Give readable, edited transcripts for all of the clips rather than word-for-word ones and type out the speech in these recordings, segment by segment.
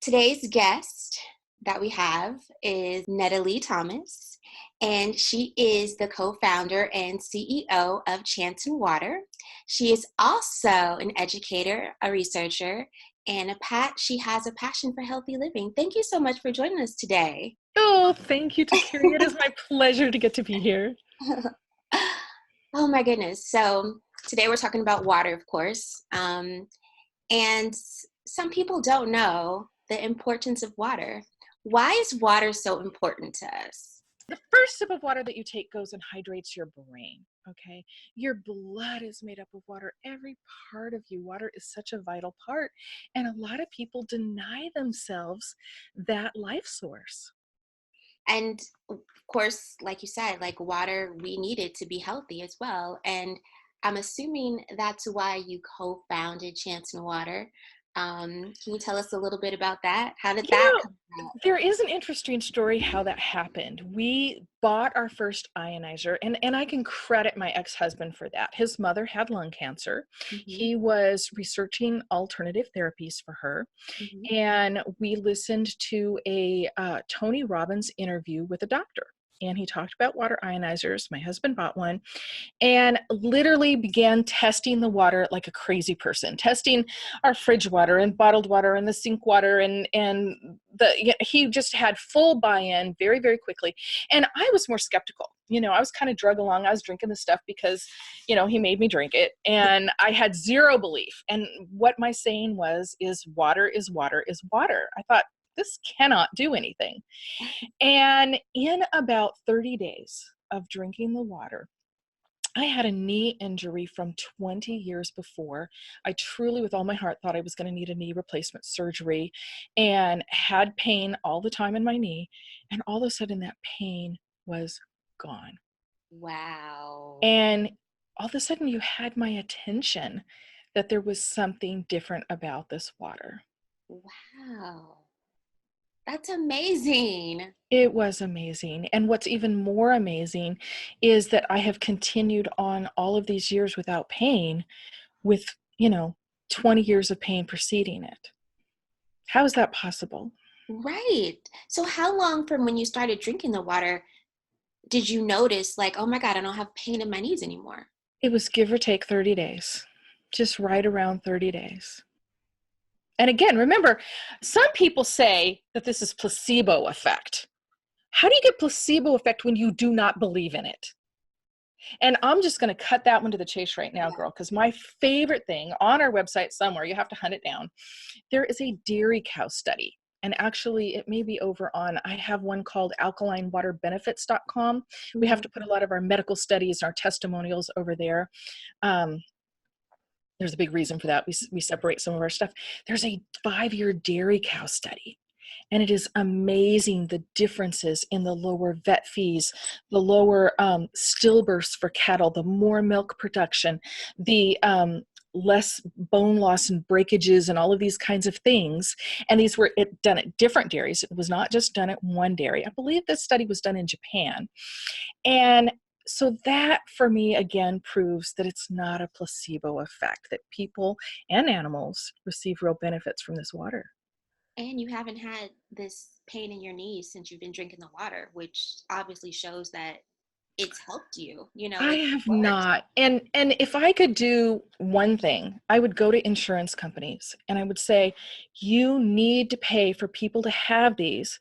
today's guest that we have is Nedalee Thomas, and she is the co-founder and CEO of Chanson Water. She is also an educator, a researcher, and she has a passion for healthy living. Thank you so much for joining us today. Oh, thank you, Tekquiree. It is my pleasure to get to be here. Oh my goodness. So today we're talking about water, of course. And some people don't know the importance of water. Why is water so important to us? The first sip of water that you take goes and hydrates your brain, okay? Your blood is made up of water. Every part of you, water is such a vital part. And a lot of people deny themselves that life source. And of course, like you said, like water, we need it to be healthy as well. And I'm assuming that's why you co-founded Chanson Water. Can you tell us a little bit about that? How did that come about? There is an interesting story how that happened. We bought our first ionizer, and I can credit my ex-husband for that. His mother had lung cancer. Mm-hmm. He was researching alternative therapies for her. Mm-hmm. And we listened to a Tony Robbins interview with a doctor. And he talked about water ionizers. My husband bought one and literally began testing the water like a crazy person, testing our fridge water and bottled water and the sink water. He just had full buy-in very, very quickly. And I was more skeptical. I was kind of drug along. I was drinking the stuff because, he made me drink it. And I had zero belief. And what my saying is water is water is water. I thought, this cannot do anything. And in about 30 days of drinking the water, I had a knee injury from 20 years before. I truly, with all my heart, thought I was going to need a knee replacement surgery and had pain all the time in my knee. And all of a sudden that pain was gone. Wow. And all of a sudden you had my attention that there was something different about this water. Wow. That's amazing. It was amazing. And what's even more amazing is that I have continued on all of these years without pain with, 20 years of pain preceding it. How is that possible? Right. So how long from when you started drinking the water did you notice like, oh my God, I don't have pain in my knees anymore? It was give or take 30 days, just right around 30 days. And again, remember, some people say that this is placebo effect. How do you get placebo effect when you do not believe in it? And I'm just going to cut that one to the chase right now, girl, because my favorite thing on our website somewhere, you have to hunt it down, there is a dairy cow study. And actually, it may be over on, I have one called alkalinewaterbenefits.com. We have to put a lot of our medical studies and our testimonials over there. There's a big reason for that. We separate some of our stuff. There's a 5-year dairy cow study. And it is amazing the differences in the lower vet fees, the lower stillbirths for cattle, the more milk production, the less bone loss and breakages and all of these kinds of things. And these were done at different dairies. It was not just done at one dairy. I believe this study was done in Japan. And so that for me, again, proves that it's not a placebo effect, that people and animals receive real benefits from this water. And you haven't had this pain in your knees since you've been drinking the water, which obviously shows that it's helped you, I have not. And if I could do one thing, I would go to insurance companies and I would say, you need to pay for people to have these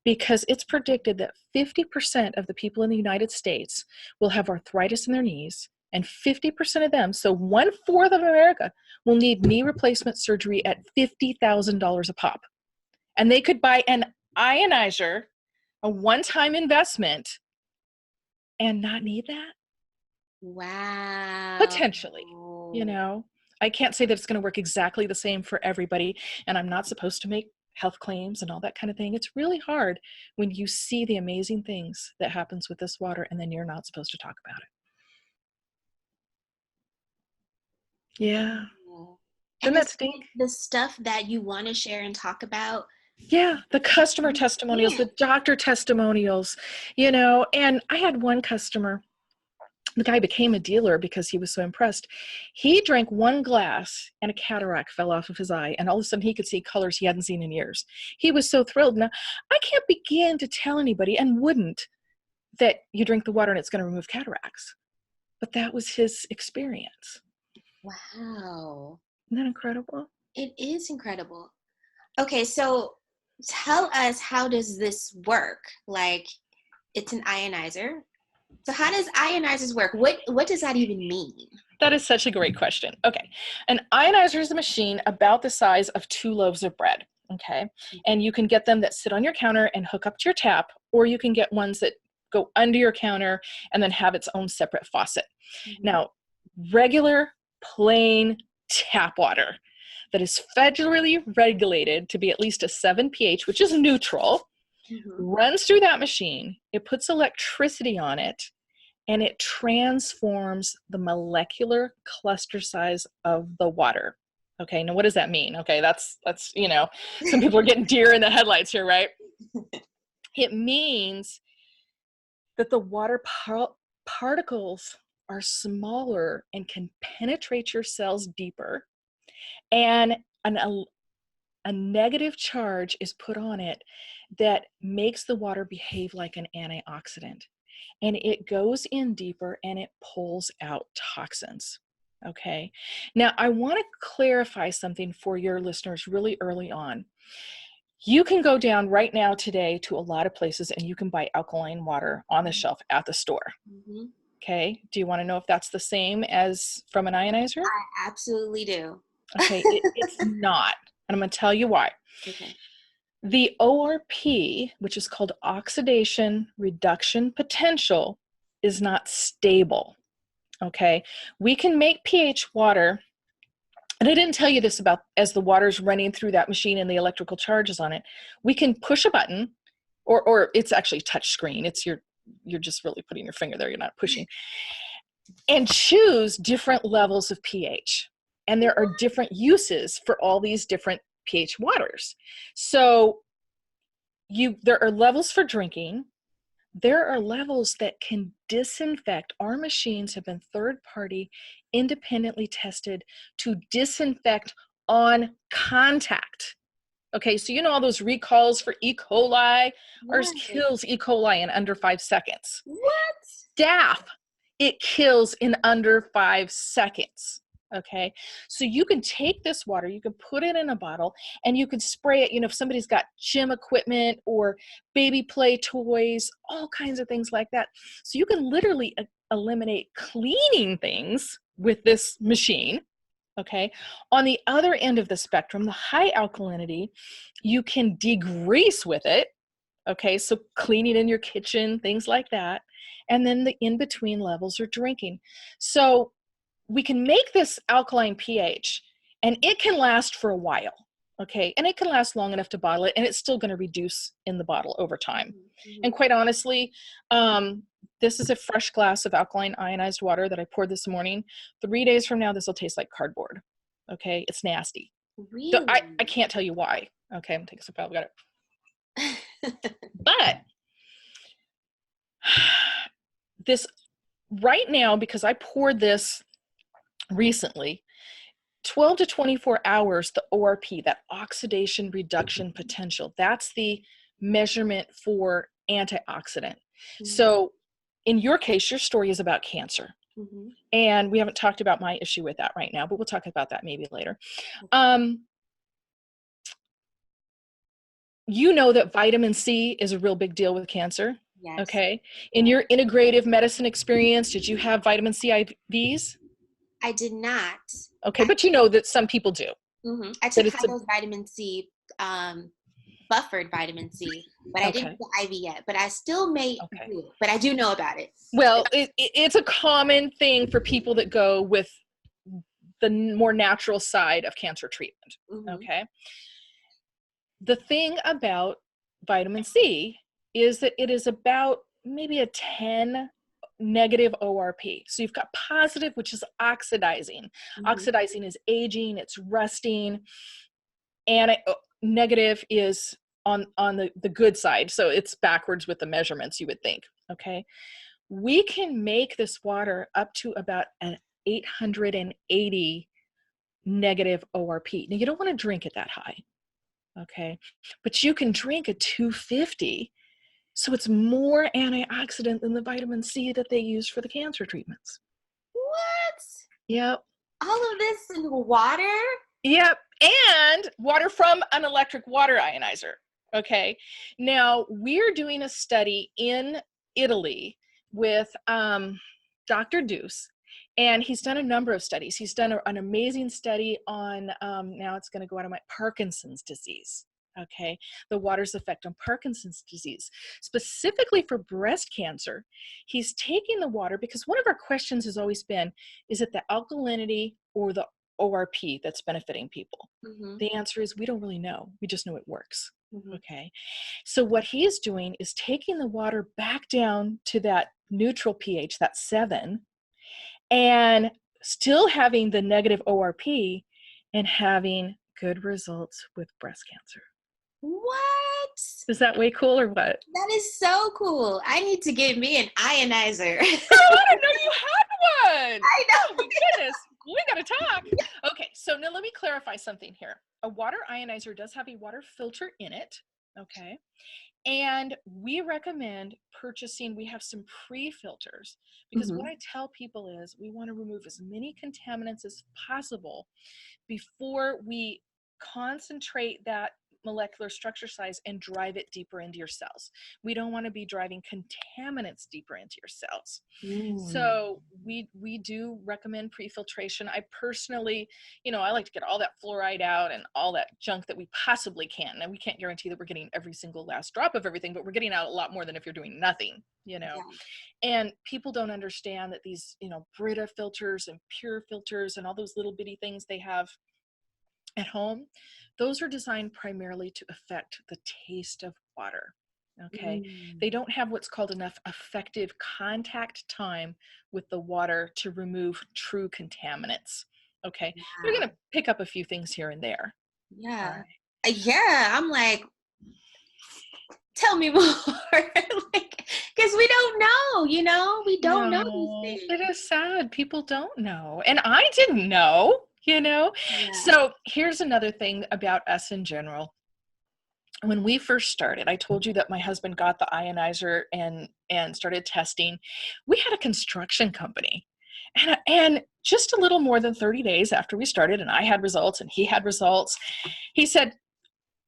because it's predicted that 50% of the people in the United States will have arthritis in their knees, and 50% of them, so 1/4 of America, will need knee replacement surgery at $50,000 a pop. And they could buy an ionizer, a one-time investment, and not need that? Wow. Potentially, I can't say that it's going to work exactly the same for everybody, and I'm not supposed to make health claims and all that kind of thing. It's really hard when you see the amazing things that happens with this water and then you're not supposed to talk about it. Yeah. Doesn't that stink? The stuff that you want to share and talk about. Yeah, the customer testimonials, the doctor testimonials, and I had one customer The guy became a dealer because he was so impressed. He drank one glass and a cataract fell off of his eye, and all of a sudden he could see colors he hadn't seen in years. He was so thrilled. Now, I can't begin to tell anybody, and wouldn't, that you drink the water and it's going to remove cataracts. But that was his experience. Wow. Isn't that incredible? It is incredible. Okay, so tell us, how does this work? Like, it's an ionizer. So how does ionizers work? What does that even mean? That is such a great question. Okay. An ionizer is a machine about the size of 2 loaves of bread. Okay. And you can get them that sit on your counter and hook up to your tap, or you can get ones that go under your counter and then have its own separate faucet. Mm-hmm. Now, regular, plain tap water that is federally regulated to be at least a 7 pH, which is neutral, runs through that machine. It puts electricity on it, and it transforms the molecular cluster size of the water. Okay, now what does that mean? Okay, that's some people are getting deer in the headlights here, right? It means that the water particles are smaller and can penetrate your cells deeper, and a negative charge is put on it that makes the water behave like an antioxidant. And it goes in deeper and it pulls out toxins. Okay. Now, I want to clarify something for your listeners really early on. You can go down right now today to a lot of places and you can buy alkaline water on the shelf at the store. Mm-hmm. Okay. Do you want to know if that's the same as from an ionizer? I absolutely do. Okay. It's not. And I'm going to tell you why. Okay. The ORP, which is called oxidation reduction potential, is not stable. Okay. We can make pH water, and I didn't tell you this about as the water's running through that machine and the electrical charges on it. We can push a button, or it's actually touch screen. It's you're just really putting your finger there. You're not pushing, and choose different levels of pH. And there are different uses for all these different pH waters. So there are levels for drinking. There are levels that can disinfect. Our machines have been third-party, independently tested to disinfect on contact. Okay, so you know all those recalls for E. coli? Ours kills E. coli in under 5 seconds. What? Staph, it kills in under 5 seconds. Okay, so you can take this water, you can put it in a bottle, and you can spray it. If somebody's got gym equipment or baby play toys, all kinds of things like that. So you can literally eliminate cleaning things with this machine. Okay, on the other end of the spectrum, the high alkalinity, you can degrease with it. Okay, so cleaning in your kitchen, things like that. And then the in-between levels are drinking. So we can make this alkaline pH, and it can last for a while, okay? And it can last long enough to bottle it, and it's still going to reduce in the bottle over time. Mm-hmm. And quite honestly, this is a fresh glass of alkaline ionized water that I poured this morning. 3 days from now, this will taste like cardboard, okay? It's nasty. Really? So I can't tell you why. Okay, I'm taking a sip out. Got it. But this right now, because I poured this recently, 12 to 24 hours, the ORP, that oxidation reduction potential, that's the measurement for antioxidant. Mm-hmm. So in your case, your story is about cancer. Mm-hmm. And we haven't talked about my issue with that right now, but we'll talk about that maybe later. Okay. You know that vitamin C is a real big deal with cancer. Yes. Okay. In your integrative medicine experience, did you have vitamin C IVs? I did not. Okay, but you know that some people do. Mm-hmm. I took those vitamin C, buffered vitamin C, but I didn't get the IV yet. But I still may do it, but I do know about it. Well, it's a common thing for people that go with the more natural side of cancer treatment. Mm-hmm. Okay. The thing about vitamin C is that it is about maybe a 10 negative ORP. So you've got positive, which is oxidizing. Mm-hmm. Oxidizing is aging, it's rusting. And negative is on the good side. So it's backwards with the measurements, you would think. Okay. we can make this water up to about an 880 negative ORP. Now, you don't want to drink it that high, okay? But you can drink a 250, so it's more antioxidant than the vitamin C that they use for the cancer treatments. What? Yep. All of this in water? Yep. And water from an electric water ionizer. Okay. Now, we're doing a study in Italy with Dr. Deuce, and he's done a number of studies. He's done an amazing study on, now it's going to go out of my Parkinson's disease. Okay. The water's effect on Parkinson's disease. Specifically for breast cancer, he's taking the water because one of our questions has always been, is it the alkalinity or the ORP that's benefiting people? Mm-hmm. The answer is we don't really know. We just know it works. Mm-hmm. Okay. So what he is doing is taking the water back down to that neutral pH, that 7, and still having the negative ORP and having good results with breast cancer. What? Is that way cool or what? That is so cool. I need to get me an ionizer. Oh, I didn't know you had one. I know. Oh my goodness. We got to talk. Okay, so now let me clarify something here. A water ionizer does have a water filter in it, okay? And we recommend purchasing, we have some pre-filters, because what I tell people is we want to remove as many contaminants as possible before we concentrate that molecular structure size and drive it deeper into your cells. We don't want to be driving contaminants deeper into your cells. So we do recommend pre-filtration. I personally, I like to get all that fluoride out and all that junk that we possibly can. And we can't guarantee that we're getting every single last drop of everything, but we're getting out a lot more than if you're doing nothing, Yeah. And people don't understand that these, Brita filters and pure filters and all those little bitty things they have at home, those are designed primarily to affect the taste of water. Okay. They don't have what's called enough effective contact time with the water to remove true contaminants. Okay. They're going to pick up a few things here and there. Yeah. Right. Yeah. I'm like, tell me more. Because we don't know, we don't know these things. It is sad. People don't know. And I didn't know, Yeah. So here's another thing about us in general. When we first started, I told you that my husband got the ionizer and started testing. We had a construction company. And just a little more than 30 days after we started, and I had results and he had results, he said,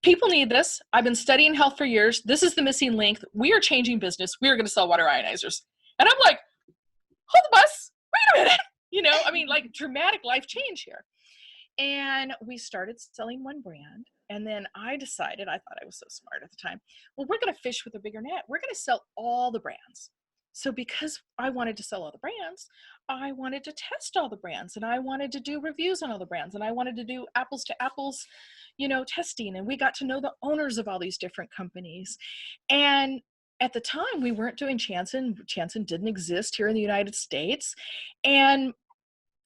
people need this. I've been studying health for years. This is the missing link. We are changing business. We are going to sell water ionizers. And I'm like, hold the bus. Wait a minute. Like dramatic life change here. And we started selling one brand. And then I decided, I thought I was so smart at the time, well, we're going to fish with a bigger net. We're going to sell all the brands. So because I wanted to sell all the brands, I wanted to test all the brands, and I wanted to do reviews on all the brands, and I wanted to do apples to apples, testing. And we got to know the owners of all these different companies. And at the time, we weren't doing Chanson. Chanson didn't exist here in the United States. And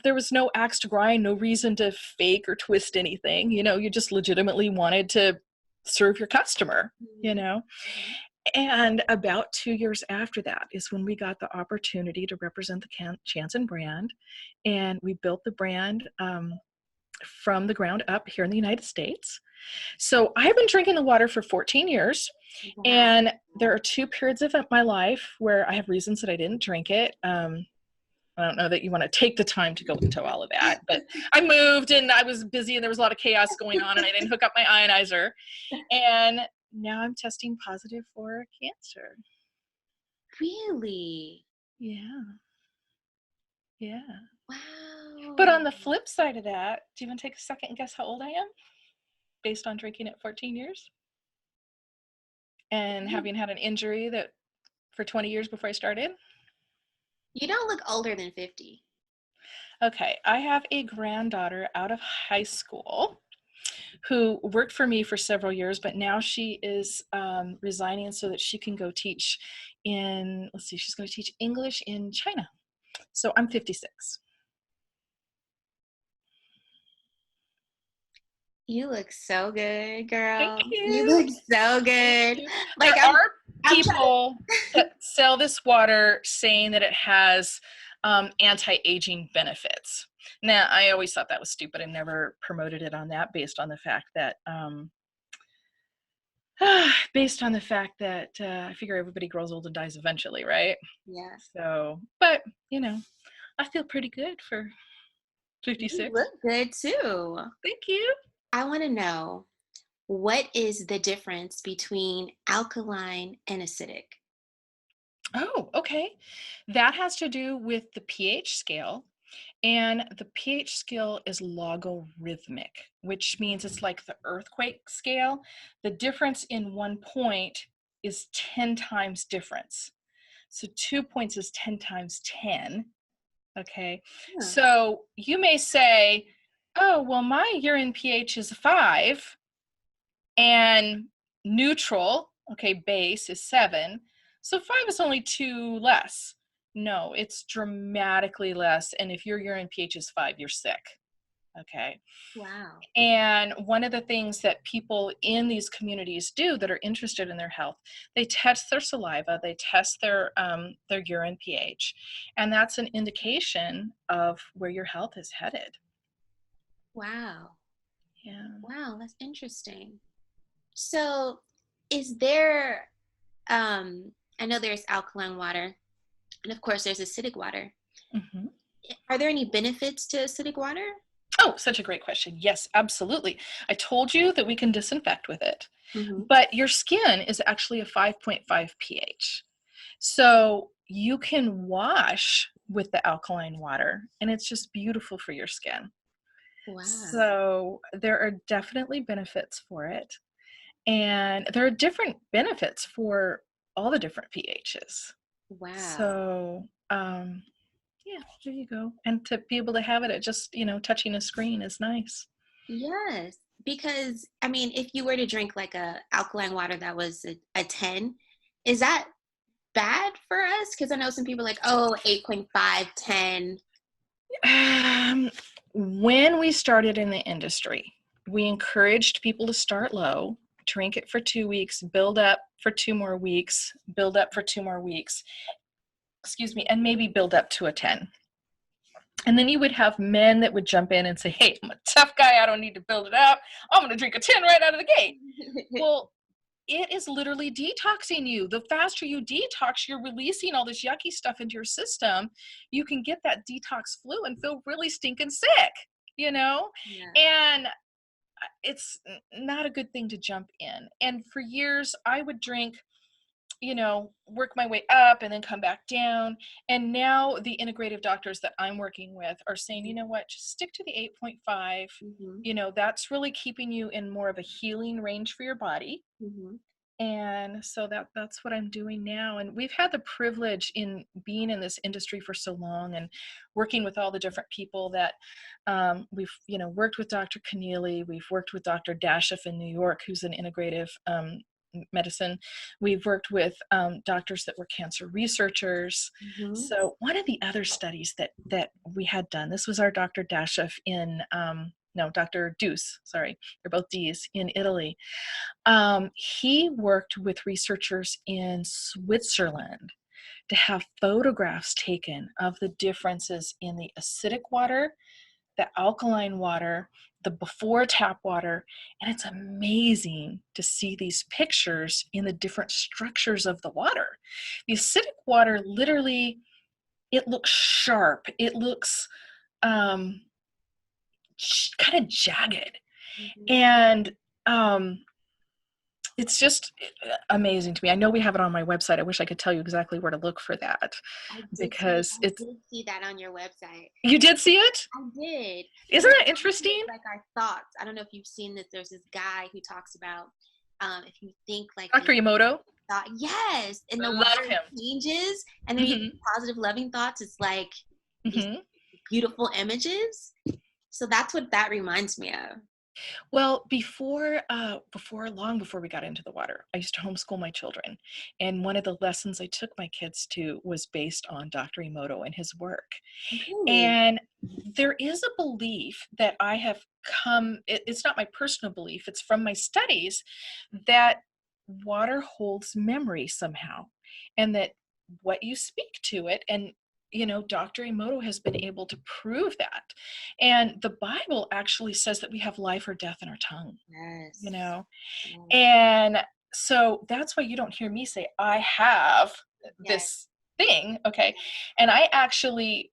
there was no axe to grind, no reason to fake or twist anything. You just legitimately wanted to serve your customer, And about 2 years after that is when we got the opportunity to represent the Chanson brand. And we built the brand from the ground up here in the United States. So I've been drinking the water for 14 years. Wow. And there are 2 periods of my life where I have reasons that I didn't drink it. I don't know that you want to take the time to go into all of that, but I moved and I was busy and there was a lot of chaos going on and I didn't hook up my ionizer. And now I'm testing positive for cancer. Really? Yeah. Yeah. Wow. But on the flip side of that, do you want to take a second and guess how old I am based on drinking it 14 years? And having had an injury that for 20 years before I started? You don't look older than 50. Okay, I have a granddaughter out of high school who worked for me for several years, but now she is resigning so that she can go teach she's going to teach English in China. So I'm 56. You look so good, girl. Thank you. You look so good. You. Like I'm trying people that sell this water saying that it has anti-aging benefits. Now, I always thought that was stupid and never promoted it on that based on the fact that I figure everybody grows old and dies eventually, right? yeah. So, but I feel pretty good for You 56. look good too. Thank you. I want to know, what is the difference between alkaline and acidic? Oh, okay. That has to do with the pH scale. And the pH scale is logarithmic, which means it's like the earthquake scale. The difference in 1 point is 10 times difference. So 2 points is 10 times 10. Okay. Huh. So you may say, oh, well, my urine pH is 5 and neutral, okay, base is 7. So 5 is only 2 less. No, it's dramatically less. And if your urine pH is 5, you're sick. Okay. Wow. And one of the things that people in these communities do that are interested in their health, they test their saliva, they test their urine pH, and that's an indication of where your health is headed. Wow. Yeah. Wow, that's interesting. So, is there, I know there's alkaline water, and of course there's acidic water. Mhm. Are there any benefits to acidic water? Oh, such a great question. Yes, absolutely. I told you that we can disinfect with it, Mm-hmm. but your skin is actually a 5.5 pH. So you can wash with the alkaline water, and it's just beautiful for your skin. Wow. So there are definitely benefits for it. And there are different benefits for all the different pHs. Wow. So, yeah, there you go. And to be able to have it at just, touching a screen is nice. Yes. Because, I mean, if you were to drink like a alkaline water that was a 10, is that bad for us? Because I know some people like, oh, 8.5, 10. Um, when we started in the industry, we encouraged people to start low, drink it for 2 weeks, build up for 2 more weeks, build up for 2 more weeks, excuse me, and maybe build up to a 10. And then you would have men that would jump in and say, hey, I'm a tough guy. I don't need to build it up. I'm going to drink a 10 right out of the gate. Well, it is literally detoxing you. The faster you detox, you're releasing all this yucky stuff into your system. You can get that detox flu and feel really stinking sick, you know? Yeah. And it's not a good thing to jump in. And for years, I would drink, work my way up and then come back down. And now the integrative doctors that I'm working with are saying, you know what, just stick to the 8.5. Mm-hmm. That's really keeping you in more of a healing range for your body. Mm-hmm. And so that's what I'm doing now. And we've had the privilege in being in this industry for so long and working with all the different people that we've worked with Dr. Keneally, we've worked with Dr. Dashiff in New York, who's an integrative medicine. We've worked with doctors that were cancer researchers. Mm-hmm. So one of the other studies that we had done, this was our Dr. Dashiff in no, Dr. Deuce, sorry, they're both D's, in Italy. He worked with researchers in Switzerland to have photographs taken of the differences in the acidic water, the alkaline water, the before tap water, and it's amazing to see these pictures in the different structures of the water. The acidic water literally, it looks sharp. It looks kind of jagged. Mm-hmm. And it's just amazing to me. I know we have it on my website. I wish I could tell you exactly where to look for that because I it's. did see that on your website. You did see it? I did. Isn't Because that interesting? like our thoughts. I don't know if you've seen this. There's this guy who talks about if you think like a Dr. Emoto? thought, yes, and the Love water him. changes, and then you Hmm. think positive, loving thoughts. It's like these Hmm. beautiful images. So that's what that reminds me of. Well, long before we got into the water, I used to homeschool my children. And one of the lessons I took my kids to was based on Dr. Emoto and his work. Really? And there is a belief that I have it's not my personal belief, it's from my studies, that water holds memory somehow, and that what you speak to it, and Dr. Emoto has been able to prove that. And the Bible actually says that we have life or death in our tongue, Yes. Yes. and so that's why you don't hear me say, I have Yes. this thing, okay? And I actually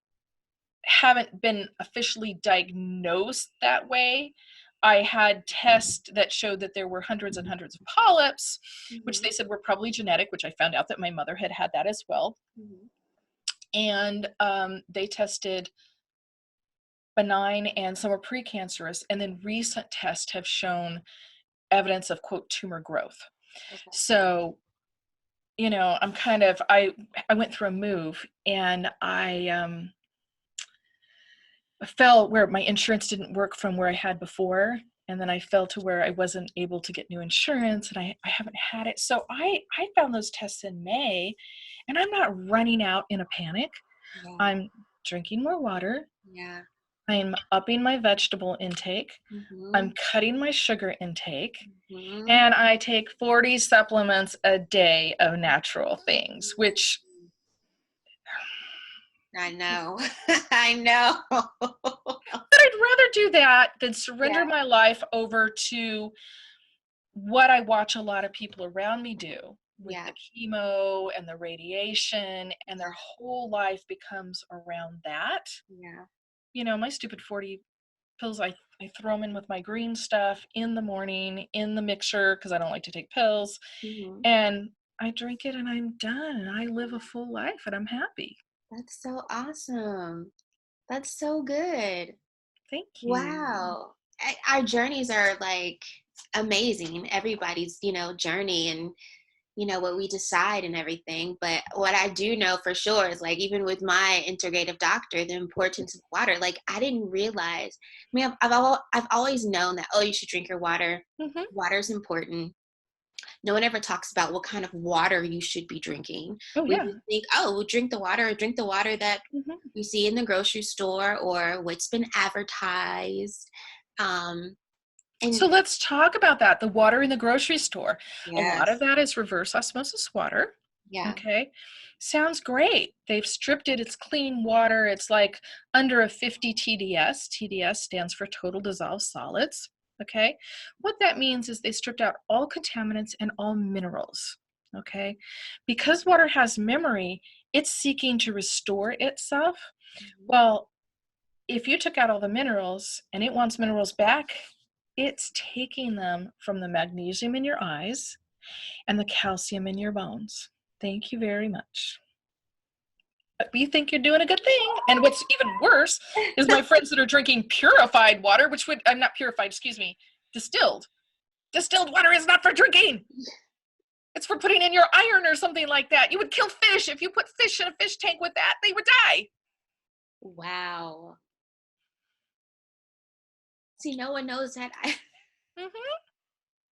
haven't been officially diagnosed that way. I had tests that showed that there were hundreds and hundreds of polyps, which Mm-hmm. they said were probably genetic, which I found out that my mother had had that as well. Mm-hmm. And they tested benign and some were precancerous. And then recent tests have shown evidence of, quote, tumor growth. Okay. So, I went through a move, and I fell where my insurance didn't work from where I had before. And then I fell to where I wasn't able to get new insurance, and I haven't had it. So I found those tests in May, and I'm not running out in a panic. Yeah. I'm drinking more water. Yeah. I'm upping my vegetable intake. Mm-hmm. I'm cutting my sugar intake. Mm-hmm. And I take 40 supplements a day of natural things, which I know. I know. but I'd rather do that than surrender Yeah. my life over to what I watch a lot of people around me do with Yeah. the chemo and the radiation, and their whole life becomes around that. Yeah. My stupid 40 pills, I throw them in with my green stuff in the morning in the mixer because I don't like to take pills. Mm-hmm. And I drink it and I'm done, and I live a full life and I'm happy. That's so awesome. That's so good. Thank you. Wow. Our journeys are like amazing. Everybody's, journey and, what we decide and everything. But what I do know for sure is like, even with my integrative doctor, the importance of water, like I didn't realize, I mean, I've always known that, oh, you should drink your water. Mm-hmm. Water is important. No one ever talks about what kind of water you should be drinking. Oh, We yeah. just think, oh, we'll drink the water that Mm-hmm. we see in the grocery store or what's been advertised. Um, So and let's talk about that. The water in the grocery store. A lot of yes, that is reverse osmosis water. yeah, Okay. Sounds great. They've stripped it. It's clean water. It's like under a 50 TDS. TDS stands for total dissolved solids. Okay. What that means is they stripped out all contaminants and all minerals. Okay. Because water has memory, it's seeking to restore itself. mhm, Well, if you took out all the minerals and it wants minerals back, it's taking them from the magnesium in your eyes and the calcium in your bones. Thank you very much. But you think you're doing a good thing. And what's even worse is my friends that are drinking purified water, which I'm not purified, excuse me, distilled. Distilled water is not for drinking. It's for putting in your iron or something like that. You would kill fish if you put fish in a fish tank with that. They would die. wow. See, no one knows that. Mm-hmm.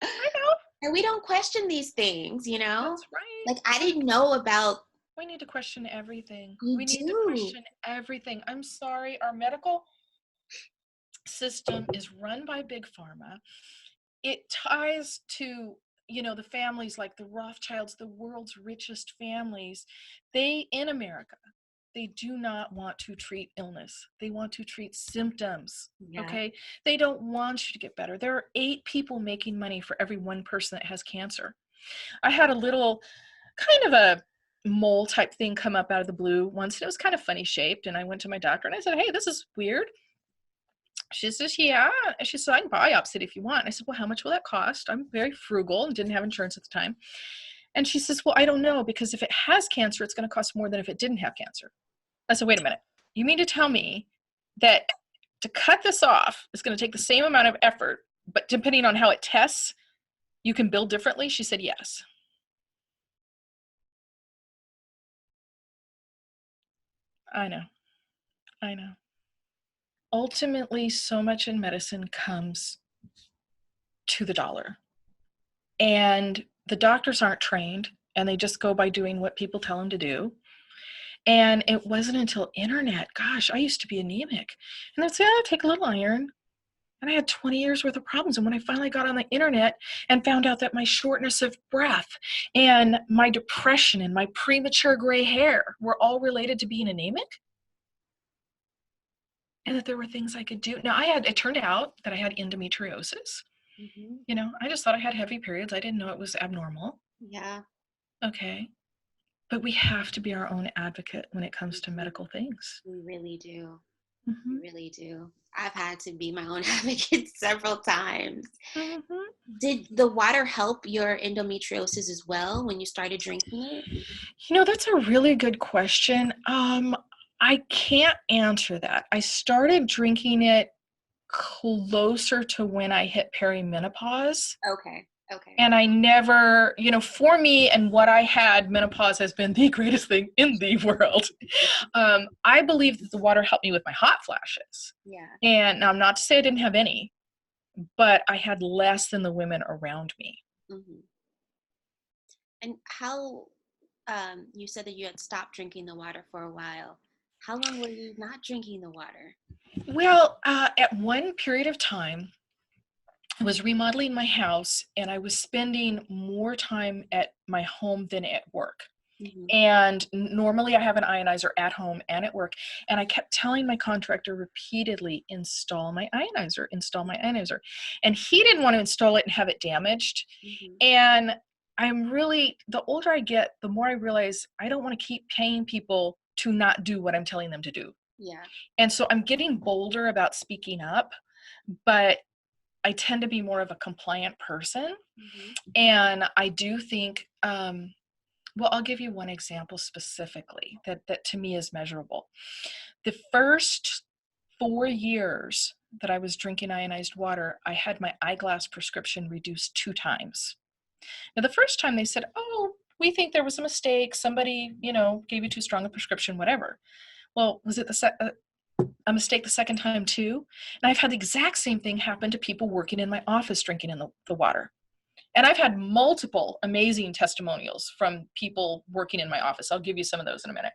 I know. And we don't question these things, That's right. Like I didn't know about. We need to question everything. You We need to do. question everything. I'm sorry, our medical system is run by big pharma. It ties to, the families like the Rothschilds, the world's richest families. They, in America, they do not want to treat illness. They want to treat symptoms. Yeah. Okay. They don't want you to get better. There are 8 people making money for every one person that has cancer. I had a little kind of a mole type thing come up out of the blue once, and it was kind of funny shaped. And I went to my doctor and I said, hey, this is weird. She says, yeah. She said, I can biopsy it if you want. I said, well, how much will that cost? I'm very frugal and didn't have insurance at the time. And she says, well, I don't know, because if it has cancer, it's going to cost more than if it didn't have cancer. I said, wait a minute. You mean to tell me that to cut this off is going to take the same amount of effort, but depending on how it tests, you can bill differently? She said, yes. I know. I know. Ultimately, so much in medicine comes to the dollar. And the doctors aren't trained, and they just go by doing what people tell them to do. And it wasn't until internet, gosh, I used to be anemic. And they'd say, oh, take a little iron. And I had 20 years worth of problems. And when I finally got on the internet and found out that my shortness of breath and my depression and my premature gray hair were all related to being anemic, and that there were things I could do. Now it turned out that I had endometriosis. I just thought I had heavy periods. I didn't know it was abnormal. Yeah. Okay. But we have to be our own advocate when it comes to medical things. We really do. Mm-hmm. We really do. I've had to be my own advocate several times. Mm-hmm. Did the water help your endometriosis as well when you started drinking it? That's a really good question. I can't answer that. I started drinking it closer to when I hit perimenopause. Okay. And I never, for me and what I had, menopause has been the greatest thing in the world. I believe that the water helped me with my hot flashes. Yeah. And now I'm not to say I didn't have any, but I had less than the women around me. Mm-hmm. And how, you said that you had stopped drinking the water for a while. How long were you not drinking the water? Well, at one period of time, I was remodeling my house and I was spending more time at my home than at work. Mm-hmm. And normally I have an ionizer at home and at work. And I kept telling my contractor repeatedly, install my ionizer. And he didn't want to install it and have it damaged. Mm-hmm. And the older I get, the more I realize I don't want to keep paying people to not do what I'm telling them to do. Yeah. And so I'm getting bolder about speaking up, but I tend to be more of a compliant person. Mm-hmm. And I do think, well, I'll give you one example specifically that to me is measurable. The first 4 years that I was drinking ionized water, I had my eyeglass prescription reduced 2 times. Now, the first time they said, oh, we think there was a mistake. Somebody, gave you too strong a prescription, whatever. Well, was it a mistake the second time too? And I've had the exact same thing happen to people working in my office drinking in the water. And I've had multiple amazing testimonials from people working in my office. I'll give you some of those in a minute.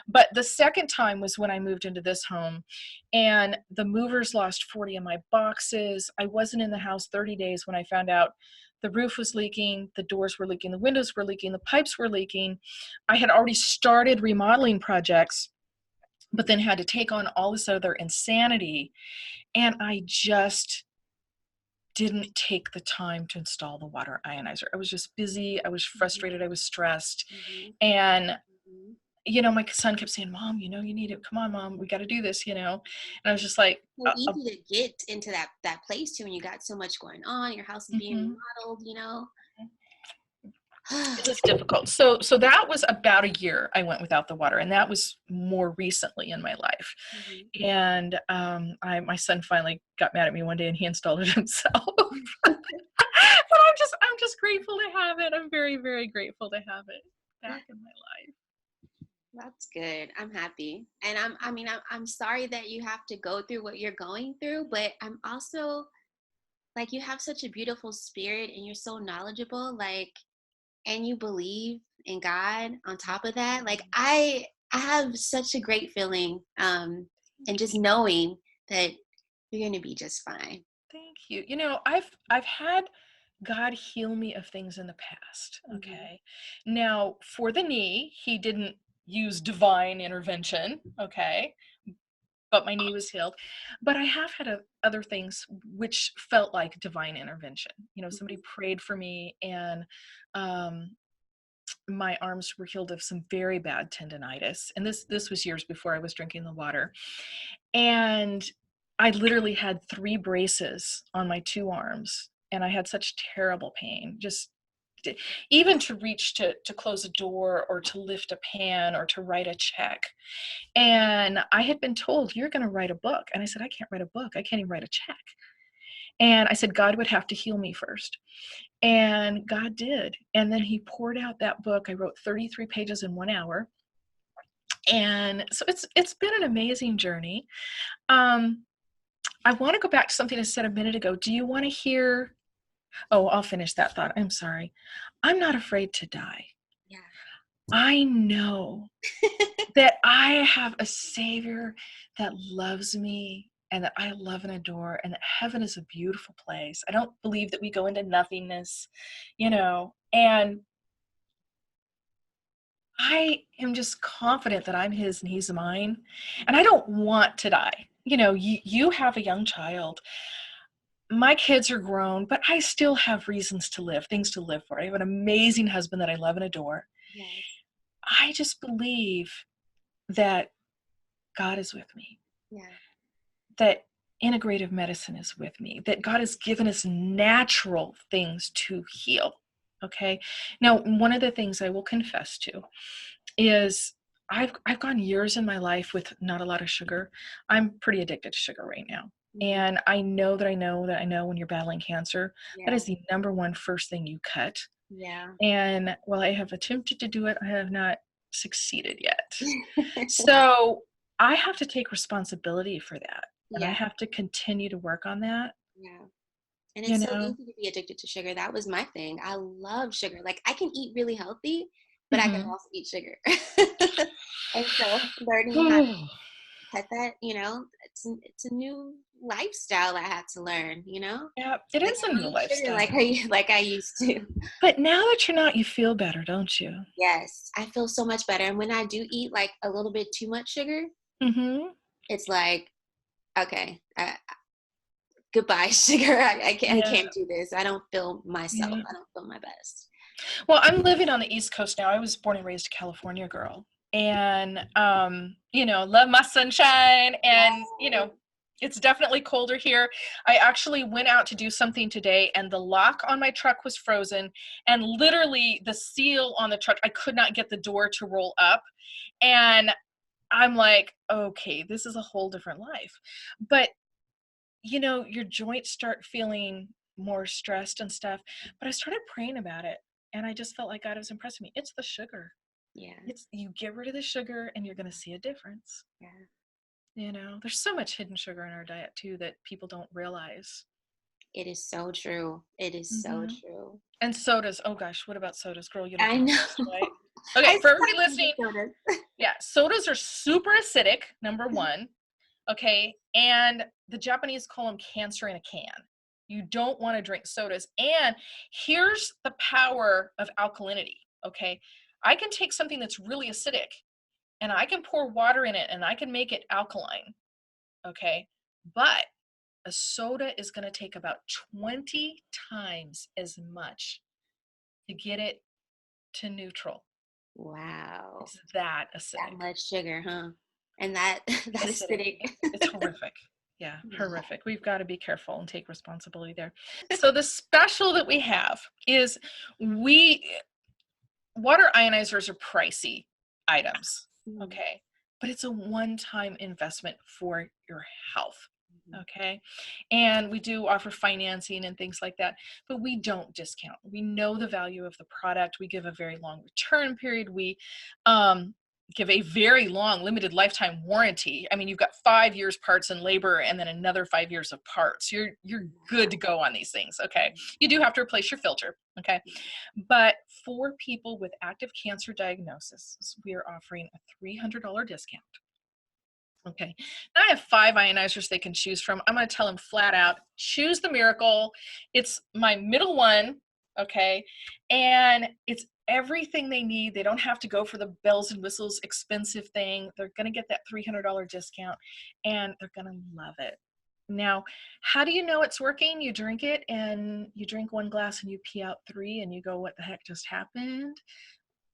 But the second time was when I moved into this home and the movers lost 40 of my boxes. I wasn't in the house 30 days when I found out the roof was leaking, the doors were leaking, the windows were leaking, the pipes were leaking. I had already started remodeling projects, but then had to take on all this other insanity. And I just didn't take the time to install the water ionizer. I was just busy. I was frustrated. I was stressed. Mm-hmm. And, Mm-hmm. My son kept saying, Mom, you need it. Come on, Mom, we got to do this, And I was just like, So easy to get into that place too when you got so much going on, your house is being remodeled, It was difficult. So that was about a year I went without the water, and that was more recently in my life. Mm-hmm. And my son finally got mad at me one day and he installed it himself. But I'm just grateful to have it. I'm very, very grateful to have it back in my life. That's good. I'm happy. And I'm sorry that you have to go through what you're going through, but I'm also like, you have such a beautiful spirit and you're so knowledgeable, and you believe in God on top of that. Like, I have such a great feeling, and just knowing that you're going to be just fine. Thank you. I've had God heal me of things in the past. Okay. Mm-hmm. Now, for the knee, he didn't use divine intervention. Okay. But my knee was healed. But I have had other things which felt like divine intervention. Somebody prayed for me and my arms were healed of some very bad tendonitis. And this was years before I was drinking the water. And I literally had 3 braces on my 2 arms. And I had such terrible pain, just even to reach to close a door or to lift a pan or to write a check. And I had been told, you're going to write a book. And I said, I can't write a book. I can't even write a check. And I said, God would have to heal me first. And God did. And then he poured out that book. I wrote 33 pages in 1 hour. And so it's been an amazing journey. I want to go back to something I said a minute ago. Do you want to hear? Oh, I'll finish that thought. I'm sorry. I'm not afraid to die. Yeah. I know that I have a Savior that loves me and that I love and adore, and that heaven is a beautiful place. I don't believe that we go into nothingness, and I am just confident that I'm his and he's mine, and I don't want to die. You have a young child. My kids are grown, but I still have reasons to live, things to live for. I have an amazing husband that I love and adore. Yes. I just believe that God is with me, Yeah. that integrative medicine is with me, that God has given us natural things to heal. Okay. Now, one of the things I will confess to is I've gone years in my life with not a lot of sugar. I'm pretty addicted to sugar right now. Mhm. And I know that I know that I know when you're battling cancer, that Yeah. is the number one first thing you cut. Yeah. And while I have attempted to do it, I have not succeeded yet. So I have to take responsibility for that. And I Yeah. have to continue to work on that, Yeah. And you it's so know? easy to be addicted to sugar. That was my thing. I love sugar. Like I can eat really healthy, but I can Mhm. also eat sugar. And so learning how to cut that, it's a new lifestyle I had to learn, Yeah, it Like is I a don't new eat sugar lifestyle. like I used to. But now that you're not, you feel better, don't you? Yes, I feel so much better. And when I do eat like a little bit too much sugar, Mhm. it's like, okay, goodbye, sugar. I Yeah, can't do this. I don't feel myself. yeah. I don't feel my best. Well, I'm living on the East Coast now. I was born and raised a California girl. And love my sunshine and, Yes. it's definitely colder here. I actually went out to do something today and the lock on my truck was frozen and literally the seal on the truck, I could not get the door to roll up. And I'm like, okay, this is a whole different life. But your joints start feeling more stressed and stuff. But I started praying about it and I just felt like God was impressing me. It's the sugar. Yeah. It's you get rid of the sugar and you're going to see a difference. Yeah. There's so much hidden sugar in our diet too that people don't realize. It is so true. It is so Hmm. true. And sodas. Oh gosh, what about sodas? Girl, you don't I know know. this, right? I Okay, for still everybody have listening, baby sodas. yeah, sodas are super acidic, number one. Okay. And the Japanese call them cancer in a can. You don't want to drink sodas. And here's the power of alkalinity. Okay. I can take something that's really acidic and I can pour water in it and I can make it alkaline. Okay. But a soda is going to take about 20 times as much to get it to neutral. Wow. It's that That acidic. much sugar, huh? And that that acidic. Acidity. It's horrific. Yeah, Wow. horrific. We've got to be careful and take responsibility there. So the special that we have is we water ionizers are pricey items, Mhm. okay? But it's a one-time investment for your health. Mhm. Okay. And we do offer financing and things like that, but we don't discount. We know the value of the product. We give a very long return period. We um, give a very long limited lifetime warranty. I mean, you've got 5 years parts and labor and then another 5 years of parts. You're good to go on these things. Okay. You do have to replace your filter. Okay. But for people with active cancer diagnosis, we are offering a $300 discount. Okay. Now I have 5 ionizers they can choose from. I'm going to tell them flat out, choose the Miracle. It's my middle one. Okay. And it's everything they need. They don't have to go for the bells and whistles expensive thing. They're going to get that $300 discount and they're going to love it. Now, how do you know it's working? You drink it and you drink 1 glass and you pee out 3 and you go, what the heck just happened?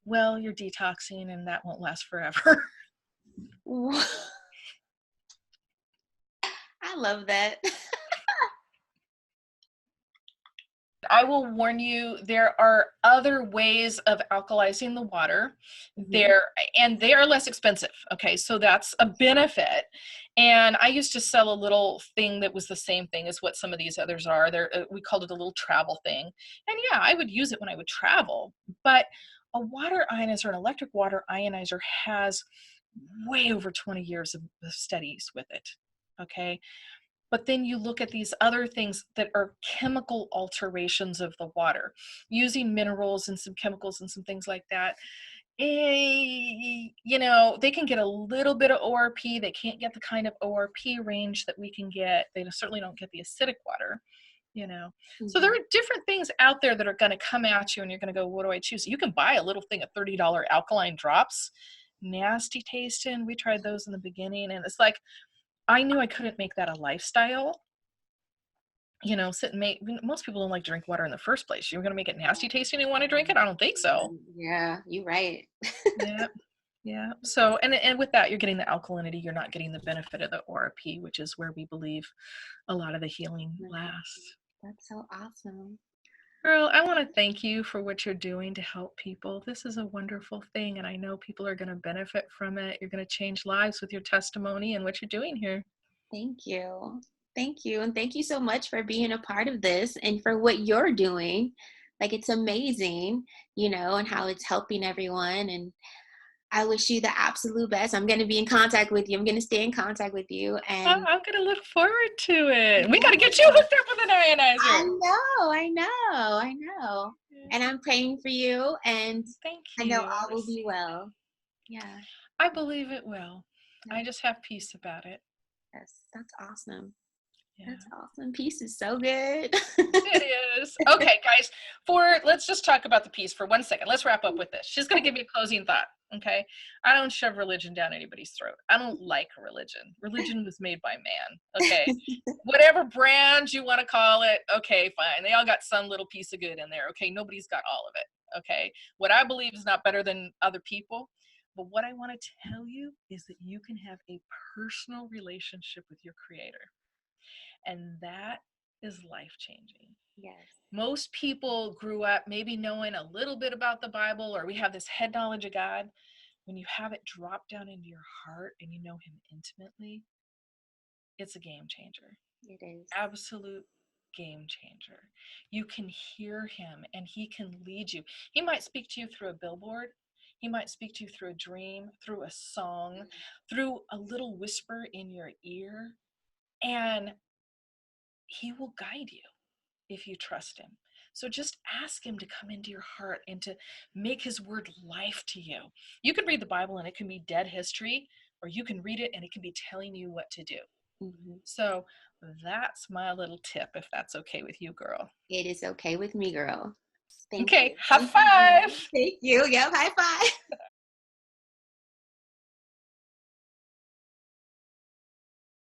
Well, you're detoxing and that won't last forever. I love that. I will warn you, there are other ways of alkalizing the water. Mhm. And they are less expensive. Okay, so that's a benefit. And I used to sell a little thing that was the same thing as what some of these others are. We called it a little travel thing. And yeah, I would use it when I would travel. But a water ionizer, an electric water ionizer, has way over 20 years of studies with it. Okay, but then you look at these other things that are chemical alterations of the water, using minerals and some chemicals and some things like that. you know, they can get a little bit of ORP. They can't get the kind of ORP range that we can get. They certainly don't get the acidic water, you know. So there Mhm. are different things out there that are going to come at you and you're going to go, what do I choose? You can buy a little thing of $30 alkaline drops, nasty tasting. We tried those in the beginning and it's like, I knew I couldn't make that a lifestyle. You know, sit and make, most people don't like to drink water in the first place. You're going to make it nasty tasting and want to drink it? I don't think so. Yeah, you're right. Yeah. Yeah. So, and with that, you're getting the alkalinity. You're not getting the benefit of the ORP, which is where we believe a lot of the healing lasts. That's so awesome. Girl, I want to thank you for what you're doing to help people. This is a wonderful thing, and I know people are going to benefit from it. You're going to change lives with your testimony and what you're doing here. Thank you. Thank you. And thank you so much for being a part of this and for what you're doing. Like, it's amazing, and how it's helping everyone. And I wish you the absolute best. I'm going to be in contact with you. I'm going to stay in contact with you. Oh, And I'm going to look forward to it. We got to yeah, get you hooked up with an ionizer. I know. And I'm praying for you. And Thank I know you. I all will be received it. well. Yeah. I believe it will. Yeah. I just have peace about it. Yes. That's awesome. Yeah. That's awesome. Peace is so good. It is. Okay, guys, let's just talk about the piece for 1 second. Let's wrap up with this. She's going to give me a closing thought. Okay. I don't shove religion down anybody's throat. I don't like religion. Religion was made by man. Okay. Whatever brand you want to call it. Okay, fine. They all got some little piece of good in there. Okay. Nobody's got all of it. Okay. What I believe is not better than other people. But what I want to tell you is that you can have a personal relationship with your creator. And that is life changing. Yes. Most people grew up maybe knowing a little bit about the Bible, or we have this head knowledge of God. When you have it drop down into your heart and you know him intimately, it's a game changer. It is. Absolute game changer. You can hear him and he can lead you. He might speak to you through a billboard. He might speak to you through a dream, through a song, through a little whisper in your ear. And he will guide you if you trust him. So just ask him to come into your heart and to make his word life to you. You can read the Bible and it can be dead history, or you can read it and it can be telling you what to do. Mm-hmm. So that's my little tip, if that's okay with you, girl. It is okay with me, girl. Thank Okay, you. high Thank you, girl. five. Thank you. Yep, high five.